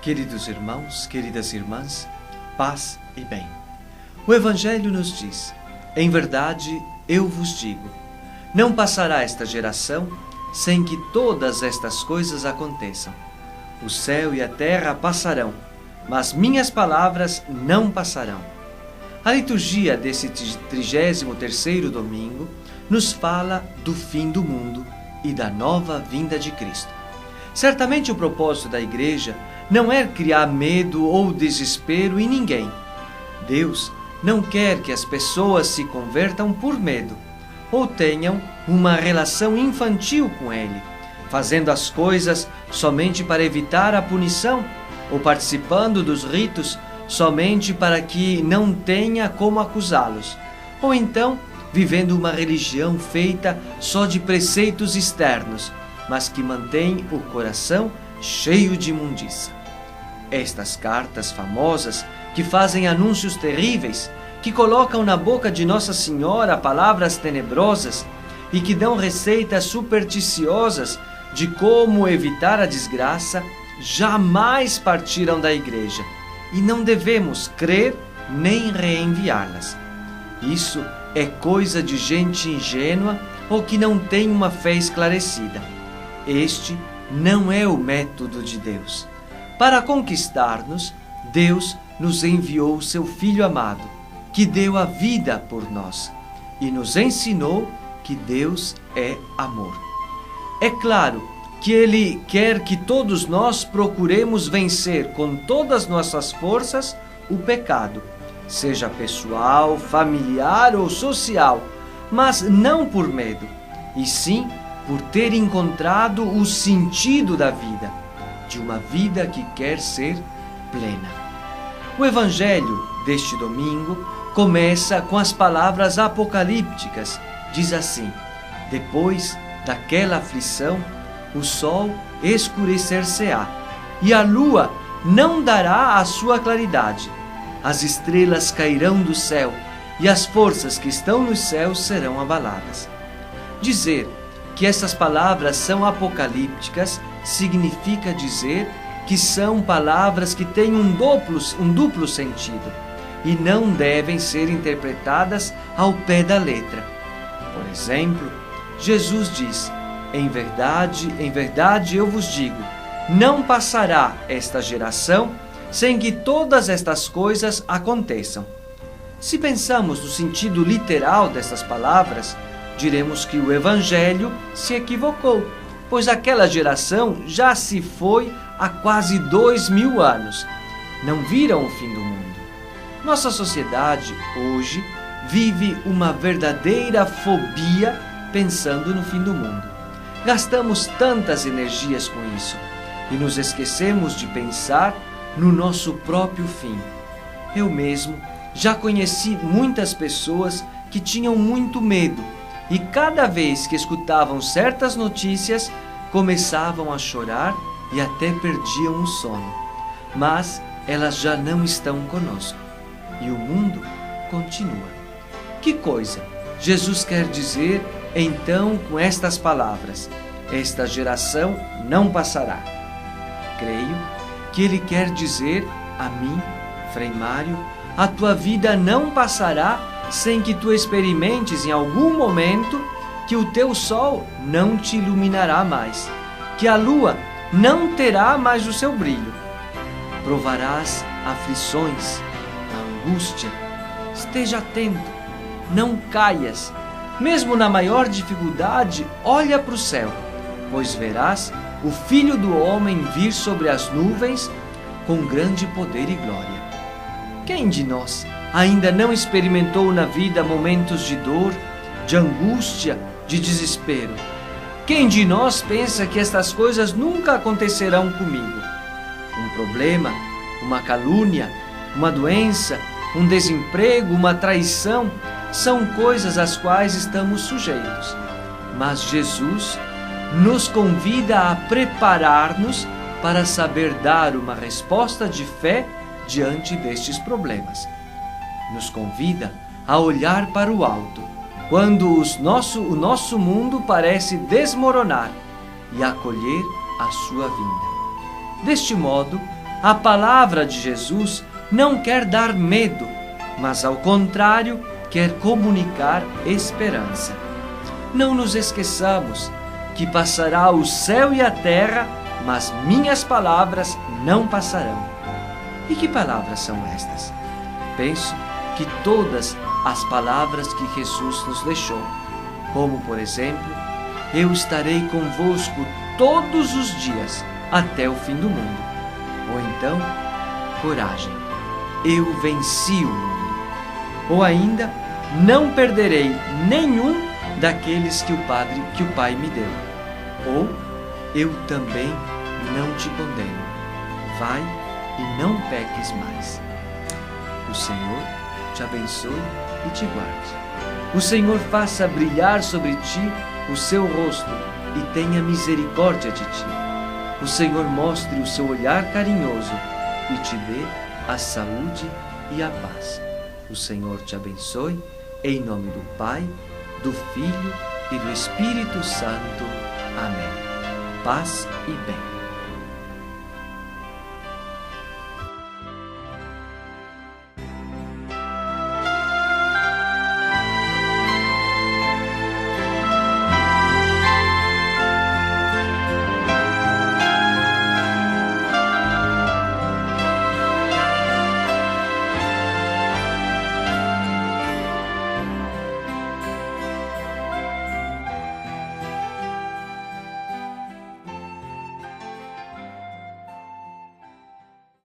Queridos irmãos, queridas irmãs, paz e bem. O Evangelho nos diz: em verdade eu vos digo, não passará esta geração sem que todas estas coisas aconteçam. O céu e a terra passarão, mas minhas palavras não passarão. A liturgia desse 33º domingo nos fala do fim do mundo e da nova vinda de Cristo. Certamente o propósito da Igreja não é criar medo ou desespero em ninguém. Deus não quer que as pessoas se convertam por medo ou tenham uma relação infantil com Ele, fazendo as coisas somente para evitar a punição ou participando dos ritos somente para que não tenha como acusá-los, ou então vivendo uma religião feita só de preceitos externos, mas que mantém o coração cheio de imundícia. Estas cartas famosas, que fazem anúncios terríveis, que colocam na boca de Nossa Senhora palavras tenebrosas e que dão receitas supersticiosas de como evitar a desgraça, jamais partiram da Igreja, e não devemos crer nem reenviá-las. Isso é coisa de gente ingênua ou que não tem uma fé esclarecida. Este não é o método de Deus. Para conquistar-nos, Deus nos enviou o seu Filho amado, que deu a vida por nós, e nos ensinou que Deus é amor. É claro que Ele quer que todos nós procuremos vencer com todas as nossas forças o pecado, seja pessoal, familiar ou social, mas não por medo, e sim por ter encontrado o sentido da vida, de uma vida que quer ser plena. O Evangelho deste domingo começa com as palavras apocalípticas. Diz assim: depois daquela aflição, o sol escurecer-se-á, e a lua não dará a sua claridade. As estrelas cairão do céu, e as forças que estão nos céus serão abaladas. Dizer que essas palavras são apocalípticas significa dizer que são palavras que têm um duplo sentido e não devem ser interpretadas ao pé da letra. Por exemplo, Jesus diz: em verdade eu vos digo, não passará esta geração sem que todas estas coisas aconteçam. Se pensamos no sentido literal dessas palavras, diremos que o Evangelho se equivocou, pois aquela geração já se foi há quase 2000 anos. Não viram o fim do mundo. Nossa sociedade, hoje, vive uma verdadeira fobia pensando no fim do mundo. Gastamos tantas energias com isso e nos esquecemos de pensar no nosso próprio fim. Eu mesmo já conheci muitas pessoas que tinham muito medo e cada vez que escutavam certas notícias, começavam a chorar e até perdiam o sono. Mas elas já não estão conosco e o mundo continua. Que coisa Jesus quer dizer então com estas palavras: esta geração não passará? Creio que Ele quer dizer a mim, Frei Mário, a tua vida não passará sem que tu experimentes em algum momento que o teu sol não te iluminará mais, que a lua não terá mais o seu brilho. Provarás aflições, a angústia. Esteja atento, não caias. Mesmo na maior dificuldade, olha para o céu, pois verás o Filho do Homem vir sobre as nuvens com grande poder e glória. Quem de nós ainda não experimentou na vida momentos de dor, de angústia, de desespero? Quem de nós pensa que estas coisas nunca acontecerão comigo? Um problema, uma calúnia, uma doença, um desemprego, uma traição, são coisas às quais estamos sujeitos. Mas Jesus nos convida a preparar-nos para saber dar uma resposta de fé diante destes problemas. Nos convida a olhar para o alto, quando o nosso mundo parece desmoronar, e acolher a sua vinda. Deste modo, A palavra de Jesus não quer dar medo, mas ao contrário, quer comunicar esperança. Não nos esqueçamos que passará o céu e a terra, mas minhas palavras não passarão. E que palavras são estas? Penso que todas as palavras que Jesus nos deixou, como por exemplo, eu estarei convosco todos os dias até o fim do mundo. Ou então, coragem, eu venci o mundo. Ou ainda, não perderei nenhum daqueles que o Pai me deu. Ou, eu também não te condeno. Vai e não peques mais. O Senhor te abençoe e te guarde. O Senhor faça brilhar sobre ti o seu rosto e tenha misericórdia de ti. O Senhor mostre o seu olhar carinhoso e te dê a saúde e a paz. O Senhor te abençoe, em nome do Pai, do Filho e do Espírito Santo. Amém. Paz e bem.